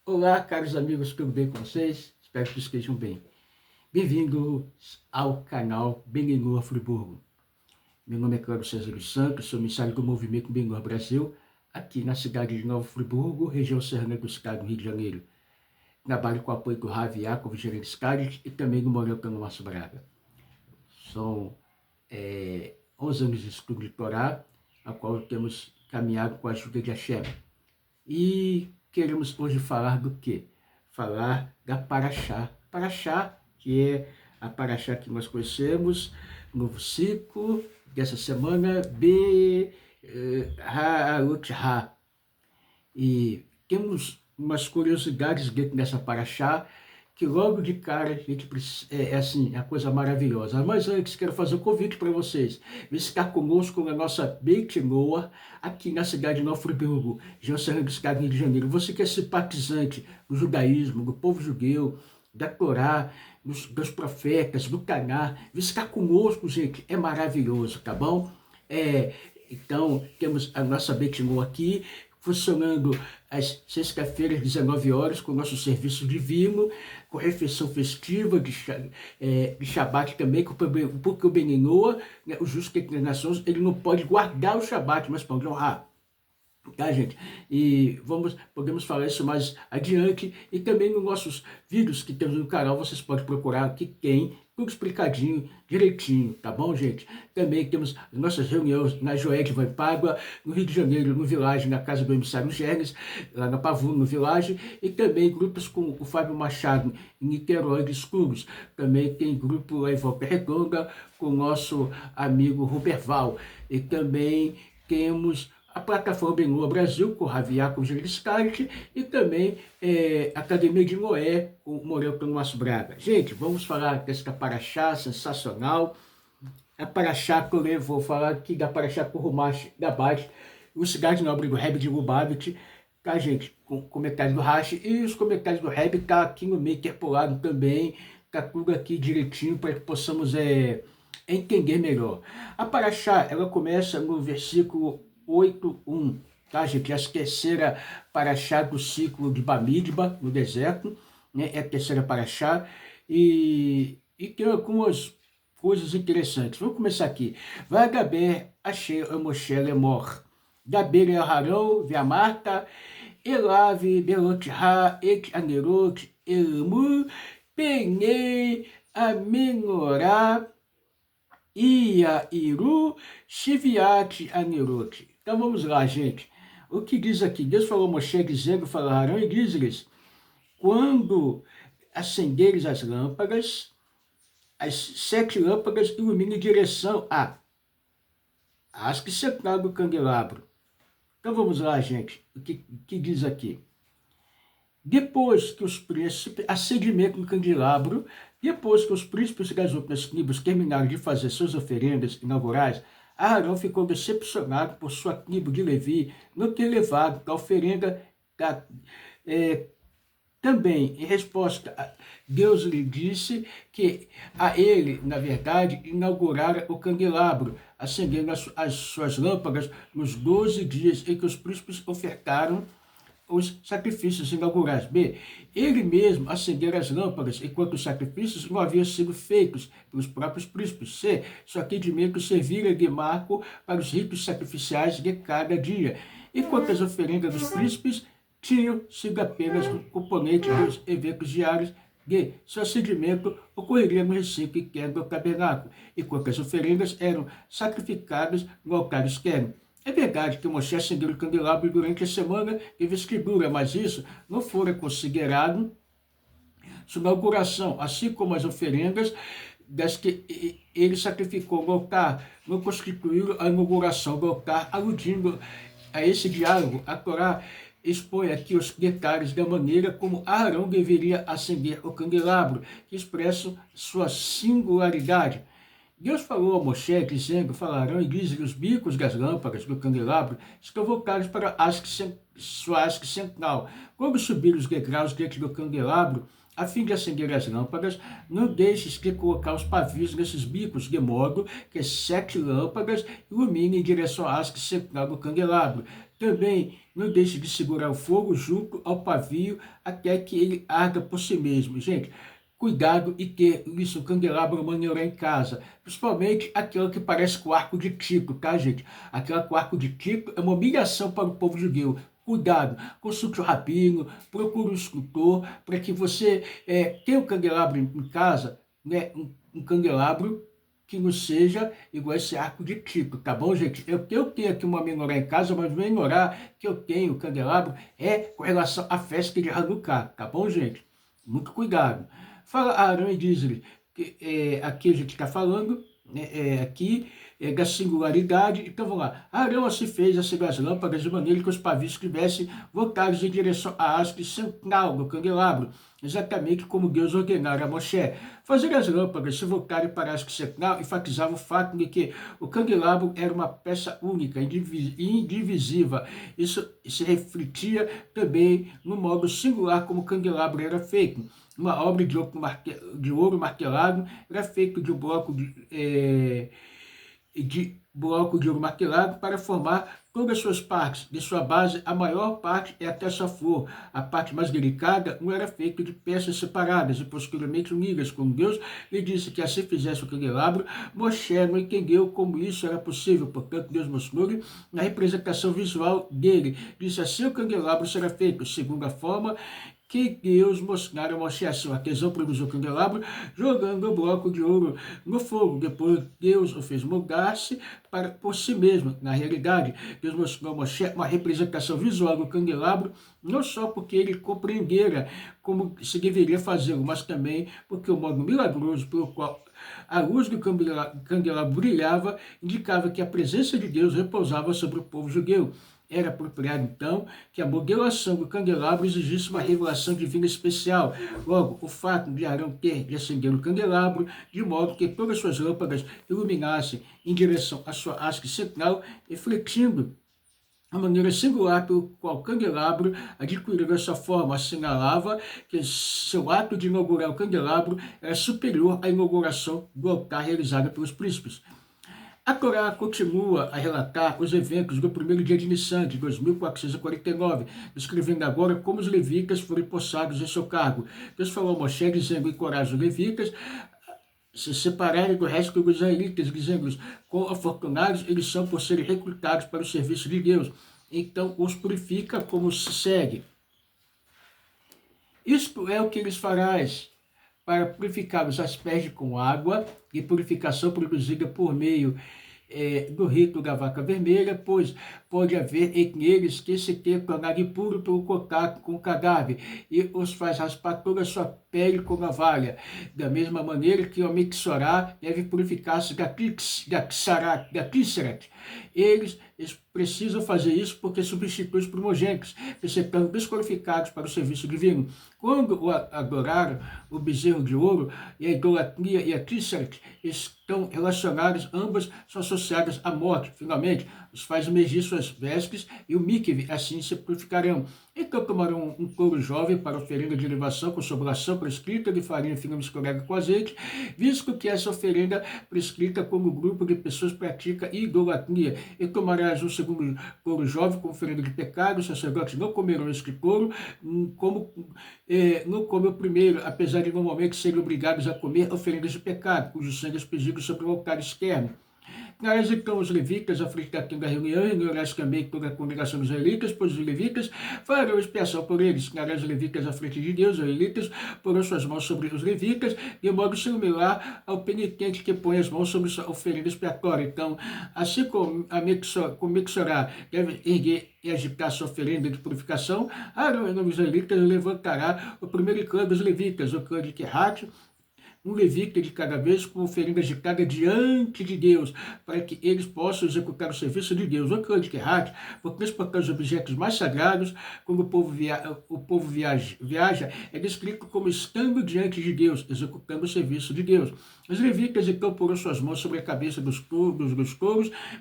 Olá, caros amigos, tudo bem com vocês? Espero que estejam bem. Bem-vindos ao canal Benguenor Friburgo. Meu nome é Cláudio César dos Santos, sou emissário do Movimento Benguenor Brasil, aqui na cidade de Nova Friburgo, região serrana do estado do Rio de Janeiro. Trabalho com o apoio do Ravi Yaakov Gerentes Cádiz e também do Morel Cano Márcio Braga. São 11 anos de estudo de Torá, a qual temos caminhado com a ajuda de Hashem. E queremos hoje falar do quê? Falar da Paraxá. Paraxá, que é a Paraxá que nós conhecemos, novo ciclo dessa semana, Ha'arut-Ha. E temos umas curiosidades dentro dessa Paraxá, que logo de cara a gente assim, é a coisa maravilhosa. Mas antes quero fazer um convite para vocês. Visitar conosco na nossa Beit Noah, aqui na cidade de Nova Friburgo, região serrana do estado do Rio de Janeiro. Você que é simpatizante do judaísmo, do povo judeu, da Torá, dos profetas, do Taná, visitar conosco, gente, é maravilhoso, tá bom? Então, temos a nossa Beit Noah aqui, funcionando às sexta-feiras, 19 horas, com o nosso serviço divino, com refeição festiva de Shabat também, porque o Beninoa, né, o justo que entre as nações, ele não pode guardar o Shabat, mas pode honrar. Tá, gente? E podemos falar isso mais adiante. E também nos nossos vídeos que temos no canal, vocês podem procurar, que tem tudo explicadinho, direitinho, tá bom, gente? Também temos nossas reuniões na Joete Vaipágua, no Rio de Janeiro, no Village, na casa do emissário Gernes, lá na Pavuna, no Village, e também grupos com o Fábio Machado, em Niterói de Escuros. Também tem grupo lá em Volta Redonda, com o nosso amigo Ruberval. E também temos a plataforma Benua Brasil, com o Ravi Yaakov Gerentes Cádiz, e também Academia de Noé, com o Morel Cano Márcio Braga. Gente, vamos falar desta Paraxá sensacional. A Paraxá que eu vou falar aqui da Paraxá Kurumash Gabat, o cidade nobre do Rebbe de Lubavitch, tá, gente? Com comentários do Rashi, e os comentários do Rebbe tá aqui no meio interpolado também, tá tudo aqui direitinho para que possamos entender melhor. A Paraxá, ela começa no versículo 8:1, tá, gente? A terceira paraxá do ciclo de Bamidba, no deserto, né? É a terceira paraxá, e tem algumas coisas interessantes. Vamos começar aqui. Vagaber Asher Moshe Lemor, Gaber El Harão, Viamarta, Elave, Belotha, Et Anerot, Elmu, Penei, Amenorá, Iru, Shiviat, Anerot. Então vamos lá, gente. O que diz aqui? Deus falou a Moshe, dizendo, falou a Arão e diz-lhes, quando acenderes as lâmpadas, as 7 lâmpadas iluminem em direção às que central do candelabro. Então vamos lá, gente. O que diz aqui? Depois que os príncipes, acendimento no candelabro, depois que os príncipes das outras tribos terminaram de fazer suas oferendas inaugurais, Arão ficou decepcionado por sua tribo de Levi não ter levado a oferenda também. Em resposta, Deus lhe disse que a ele, na verdade, inaugurara o candelabro, acendendo as suas lâmpadas nos 12 dias em que os príncipes ofertaram os sacrifícios inaugurais. B. Ele mesmo acendera as lâmpadas, enquanto os sacrifícios não haviam sido feitos pelos próprios príncipes. C. Seu atendimento servira de marco para os ritos sacrificiais de cada dia, enquanto as oferendas dos príncipes tinham sido apenas um componente dos eventos diários. D. Seu acendimento ocorreria no recinto interno do tabernáculo, enquanto as oferendas eram sacrificadas no altar externo. É verdade que Moshe acendeu o candelabro durante a semana de vestidura, mas isso não fora considerado sua inauguração, assim como as oferendas das que ele sacrificou no altar, não constituíram a inauguração do altar, aludindo a esse diálogo. A Torá expõe aqui os detalhes da maneira como Arão deveria acender o candelabro, que expressam sua singularidade. Deus falou a Moshe, dizendo, falarão e diz-lhe os bicos das lâmpadas do candelabro estão voltados para sua haste central. Quando subir os degraus dentro do candelabro, a fim de acender as lâmpadas, não deixes de colocar os pavios nesses bicos, de modo que 7 lâmpadas iluminem em direção à haste central do candelabro. Também não deixe de segurar o fogo junto ao pavio até que ele arda por si mesmo. Gente, cuidado e ter isso, um candelabro maneirar em casa. Principalmente aquela que parece com o arco de Tico, tá, gente? Aquela com o arco de Tico é uma humilhação para o povo judeu. Cuidado, consulte o rabino, procure um escultor, para que você tenha um candelabro em casa, né? Um candelabro que não seja igual esse arco de Tico, tá bom, gente? Eu tenho aqui uma menorá em casa, mas a menorá que eu tenho, o candelabro, é com relação à festa de Hanukkah, tá bom, gente? Muito cuidado. Fala Arão e diz-lhe, que aqui a gente está falando, né, aqui, da singularidade. Então vamos lá. Arão assim fez as lâmpadas de maneira que os pavios estivessem voltados em direção à haste central do candelabro, exatamente como Deus ordenara a Moshe. Fazer as lâmpadas se voltarem para a haste central enfatizava o fato de que o candelabro era uma peça única, indivisível. Isso se refletia também no modo singular como o candelabro era feito. Uma obra de ouro martelado era feito de um bloco de ouro martelado para formar todas as suas partes. De sua base, a maior parte é até sua flor. A parte mais delicada não era feita de peças separadas e posteriormente unidas. Quando Deus lhe disse que assim fizesse o candelabro, Moshe não entendeu como isso era possível. Portanto, Deus mostrou-lhe na representação visual dele. Disse assim: o candelabro será feito segundo a forma que Deus mostrara a Moshe. Assim, o artesão produziu o candelabro jogando o bloco de ouro no fogo. Depois Deus o fez moldar-se por si mesmo. Na realidade, Deus mostrou a Moshe uma representação visual do candelabro, não só porque ele compreendera como se deveria fazê-lo, mas também porque o modo milagroso pelo qual a luz do candelabro brilhava indicava que a presença de Deus repousava sobre o povo judeu. Era apropriado, então, que a modelação do candelabro exigisse uma revelação divina especial. Logo, o fato de Arão ter de acender o candelabro, de modo que todas as suas lâmpadas iluminassem em direção à sua haste central, refletindo a maneira singular pelo qual o candelabro adquiriu essa forma, assinalava que seu ato de inaugurar o candelabro era superior à inauguração do altar realizado pelos príncipes. A Torá continua a relatar os eventos do primeiro dia de Nissan, de 2449, descrevendo agora como os levitas foram empossados em seu cargo. Deus falou a Moshe, dizendo: encoraja os levitas se separarem do resto dos israelitas, dizendo-lhes: quão afortunados eles são por serem recrutados para o serviço de Deus. Então os purifica como se segue. Isto é o que lhes farás para purificar os asperges com água e purificação produzida por meio do rito da vaca vermelha, pois pode haver entre eles que se tenha tornado impuro pelo contato com o cadáver, e os faz raspar toda a sua pele com navalha. Da mesma maneira que o mixorá deve purificar-se da kíseret. Eles precisam fazer isso porque substituem os primogênitos, que se tornam desqualificados para o serviço divino. Quando adoraram o bezerro de ouro, e a idolatria e a kíseret estão relacionadas, ambas são associadas à morte. Finalmente, os faz emergir suas vestes e o mikve, assim se purificarão. Então tomarão um couro jovem para oferenda de elevação com sobração prescrita de farinha fina misturada com azeite, visto que essa oferenda prescrita como grupo de pessoas pratica idolatria. E tomarás um segundo couro jovem com oferenda de pecado. Os sacerdotes não comerão este couro, não come o primeiro, apesar de normalmente serem obrigados a comer oferendas de pecado, cujo sangue é expedido sobre o altar externo. Trarás então os levitas à frente da reunião, e reunirás também toda a congregação dos israelitas, pois os levitas farão expiação por eles. Trarás os levitas à frente de Deus, os israelitas porão suas mãos sobre os levitas, de modo similar ao penitente que põe as mãos sobre sua oferenda expiatória. Então, assim como o mixorá deve erguer e agitar sua oferenda de purificação, Arão, em nome dos israelitas, levantará o primeiro clã dos levitas, o clã de Querate, um levita de cada vez com oferenda agitada diante de Deus, para que eles possam executar o serviço de Deus. O clã de Querate foi transportar os objetos mais sagrados. Quando o povo viaja, é descrito como estando diante de Deus, executando o serviço de Deus. Os levitas então porão suas mãos sobre a cabeça dos touros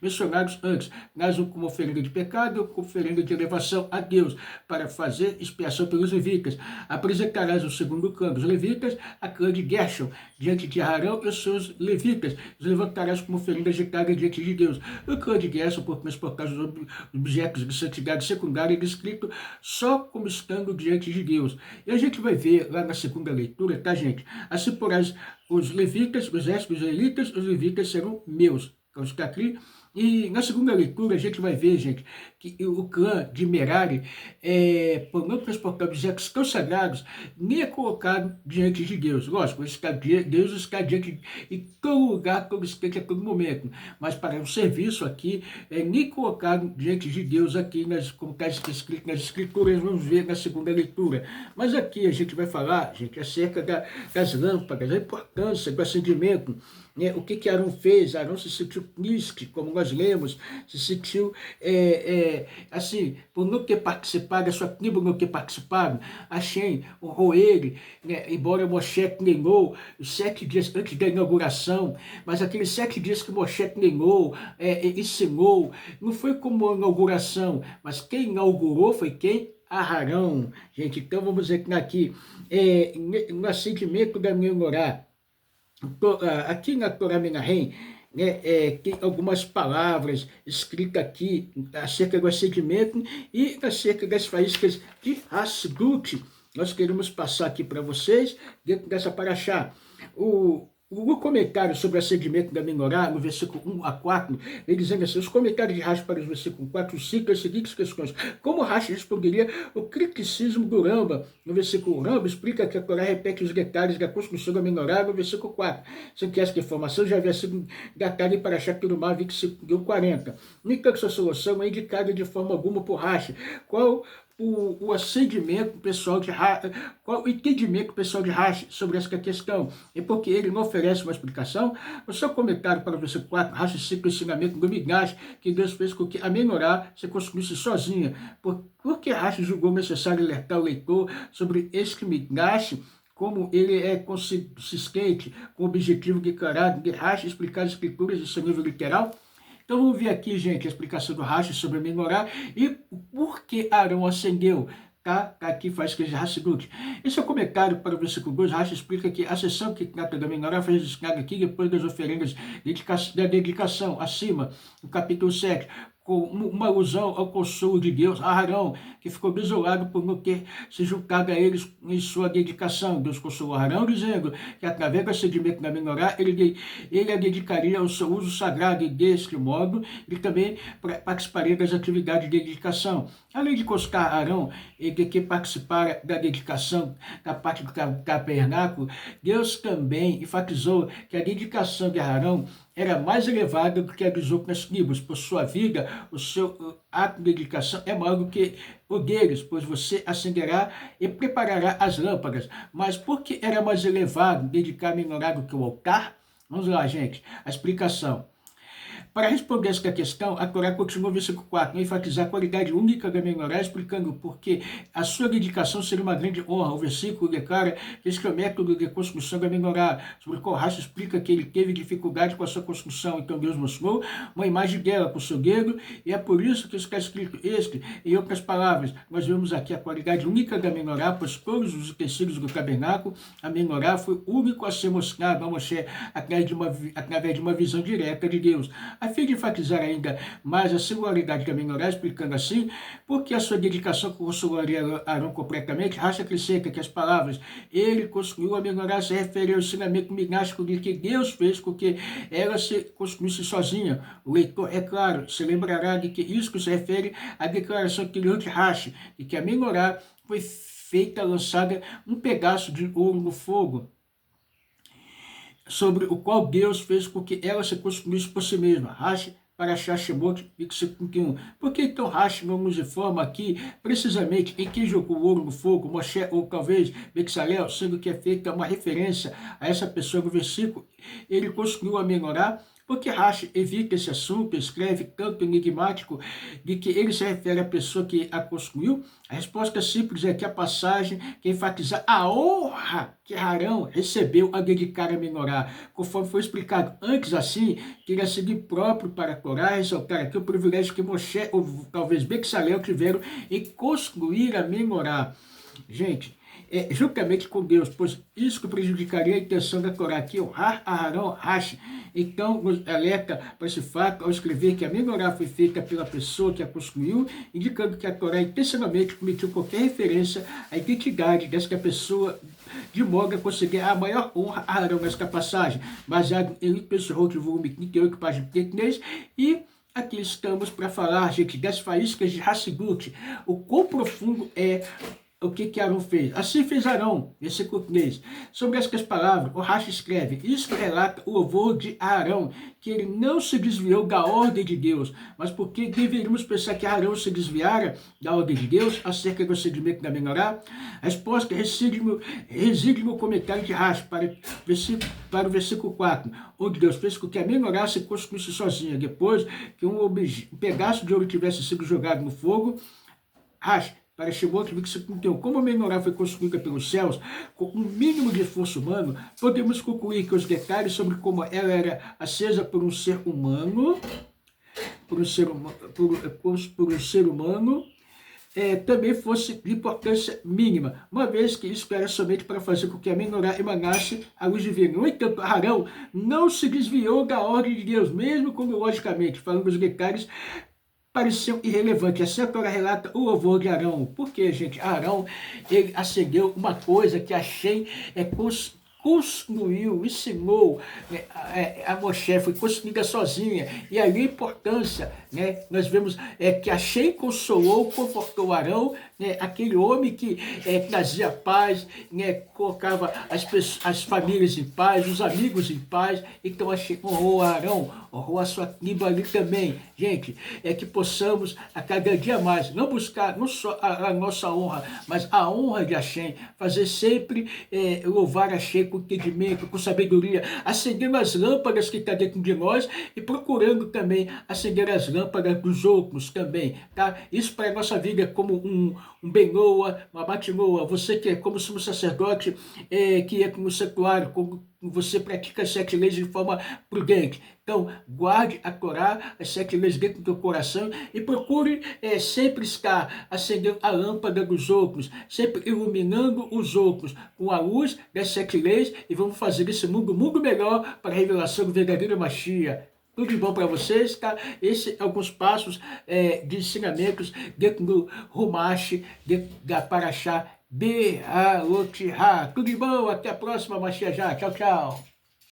mencionados antes, mas como oferenda de pecado ou como oferenda de elevação a Deus, para fazer expiação pelos levitas. Apresentarás o segundo clã dos levitas, a clã de Gershon, diante de Arão e os seus levitas, os levantarás como oferendas de carga diante de Deus. O clã de Gerson, por causa dos objetos de santidade secundária, descrito só como estando diante de Deus. E a gente vai ver lá na segunda leitura, tá, gente? Assim porás os levitas, os restos dos israelitas, os levitas serão meus. Então está aqui. E na segunda leitura a gente vai ver, gente, que o clã de Merari, por não transportar objetos tão sagrados, nem é colocado diante de Deus. Lógico, Deus está diante em todo lugar, todo instante, a todo momento. Mas para o serviço aqui, nem colocado diante de Deus aqui, como está escrito nas Escrituras, vamos ver na segunda leitura. Mas aqui a gente vai falar, gente, acerca das lâmpadas, a importância do acendimento. O que Arão fez? Arão se sentiu triste, como nós lemos, se sentiu assim, por não ter participado, a sua tribo não ter participado. Hashem honrou ele, embora Moshe treinou os 7 dias antes da inauguração, mas aqueles 7 dias que Moshe treinou, ensinou, não foi como a inauguração, mas quem inaugurou foi quem? Arão. Gente, então vamos entrar aqui no acendimento da menorá. Aqui na Torá Menahem, tem algumas palavras escritas aqui acerca do acendimento e acerca das faíscas de Hasdut. Nós queremos passar aqui para vocês, dentro dessa paraxá. O comentário sobre o acendimento da menorá, no versículo 1 a 4, ele dizendo assim: os comentários de Rashi para os versículos 4 e 5, as seguintes questões. Como Rashi responderia o criticismo do Ramba? No versículo Ramba, explica que a Torá repete os detalhes da construção da menorá no versículo 4, sendo que essa informação já havia sido datada em Parashat Terumah 25:40. Nem que sua solução é indicada de forma alguma por Rashi. Qual o acendimento pessoal de Rashi, qual o entendimento pessoal de Rashi sobre essa questão? E porque ele não oferece uma explicação, o seu comentário para o versículo 4, Rashi cita o ensinamento do Midrash, que Deus fez com que a menorá se construísse sozinha. Por que Rashi julgou necessário alertar o leitor sobre este Midrash, como ele é consistente com o objetivo declarado de Rashi explicar as escrituras em seu nível literal? Então vamos ver aqui, gente, a explicação do Rashi sobre a menorá e por que Arão acendeu. Tá? Aqui faz que Hasdut. Esse é o comentário para o versículo 2. Rashi explica que a sessão que trata da menorá foi registrada aqui depois das oferendas da dedicação, acima, no capítulo 7, com uma alusão ao consolo de Deus a Arão, que ficou desolado por não ter se juntado a eles em sua dedicação. Deus consolou Arão, dizendo que através do acendimento da menorá, ele a dedicaria ao seu uso sagrado, e deste modo, ele também participaria das atividades de dedicação. Além de constar Arão e de que participara da dedicação da parte do tabernáculo, Deus também enfatizou que a dedicação de Arão era mais elevada do que a dos outras tribos. Por sua vida, o seu ato de dedicação é maior do que o deles, pois você acenderá e preparará as lâmpadas. Mas por que era mais elevado dedicar a menorá do que o altar? Vamos lá, gente, a explicação. Para responder esta questão, a Torá continua no versículo 4, enfatizar a qualidade única da menorá, explicando por que a sua dedicação seria uma grande honra. O versículo declara que este é o método de construção da menorá, sobre o qual Rashi explica que ele teve dificuldade com a sua construção. Então Deus mostrou uma imagem dela com o seu dedo, e é por isso que está escrito este. Em outras palavras, nós vemos aqui a qualidade única da menorá, pois todos os utensílios do tabernáculo, a menorá foi o único a ser mostrado a Moshe através de uma visão direta de Deus. A fim de enfatizar ainda mais a singularidade da menorá, explicando assim, porque a sua dedicação consolaria Arão completamente, Rashi acrescenta que as palavras ele construiu a menorá se refere ao ensinamento minástico de que Deus fez com que ela se construísse sozinha. O leitor, é claro, se lembrará de que isso se refere à declaração anterior de Rashi, de que a menorá foi feita, lançada um pedaço de ouro no fogo, sobre o qual Deus fez com que ela se construísse por si mesma. Rashi para Shemot 25:1. Por que então Rashi não nos informa aqui precisamente em quem jogou o ouro no fogo, Moshe ou talvez Bezalel, sendo que é feita uma referência a essa pessoa no versículo? Ele construiu a menorá. Porque Rashi evita esse assunto, escreve tanto enigmático de que ele se refere à pessoa que a construiu? A resposta simples é que a passagem que enfatiza a honra que Arão recebeu a dedicar a menorá, conforme foi explicado antes, assim, teria sido impróprio para a Torá ressaltar aqui o privilégio que Moshe ou talvez Bezalel tiveram em construir a menorá. Gente, juntamente com Deus, pois isso que prejudicaria a intenção da Torá, que honrar Aarão, Rashi. Então, nos alerta para esse fato ao escrever que a menorá foi feita pela pessoa que a construiu, indicando que a Torá intencionalmente cometeu qualquer referência à identidade desta pessoa, de modo a conseguir a maior honra a Aarão nesta passagem, baseado em Pessoal, volume 38, página 33, e aqui estamos para falar, gente, das faíscas de Hassidut, o quão profundo é o que Arão fez. Assim fez Arão, versículo 3. Sobre estas palavras, o Rashi escreve, isto relata o louvor de Arão, que ele não se desviou da ordem de Deus, mas porque deveríamos pensar que Arão se desviara da ordem de Deus acerca do segmento da menorá? A resposta reside no comentário de Rashi para o versículo 4, onde Deus fez com que a menorá se construísse sozinha, depois que um pedaço de ouro tivesse sido jogado no fogo. Rashi, para Shimon, então, como a menorá foi construída pelos céus, com um mínimo de esforço humano, podemos concluir que os detalhes sobre como ela era acesa por um ser humano, também fosse de importância mínima, uma vez que isso era somente para fazer com que a menorá emanasse a luz divina. No entanto, Arão não se desviou da ordem de Deus, mesmo quando, logicamente, falando dos detalhes, pareceu irrelevante. Assim a Torá relata o louvor de Arão. Por quê, gente? Arão, ele acendeu uma coisa que Hashem construiu, ensinou, a Moshe, foi construída sozinha. E ali a importância, nós vemos que Hashem consolou, confortou Arão, aquele homem que trazia paz, colocava as famílias em paz, os amigos em paz. Então Hashem honrou Arão, honrou a sua tribo ali também. Gente, que possamos a cada dia mais, não buscar não só a nossa honra, mas a honra de Hashem, fazer sempre louvar Hashem com entendimento, com sabedoria, acendendo as lâmpadas que estão dentro de nós e procurando também acender as lâmpadas dos outros também, tá? Isso para a nossa vida é como um benoa, uma batinoa, você que é como sumo sacerdote, que é como santuário, como você pratica as 7 leis de forma prudente. Então, guarde a Torá, as 7 leis dentro do teu coração e procure sempre estar acendendo a lâmpada dos outros, sempre iluminando os outros com a luz das 7 leis, e vamos fazer esse mundo melhor para a revelação do verdadeiro Mashiach. Tudo de bom para vocês, tá? Esses alguns passos de ensinamentos dentro do Rumash, dentro da Parashá Be'alot. Tudo de bom, até a próxima, Mashiach. Tchau, tchau.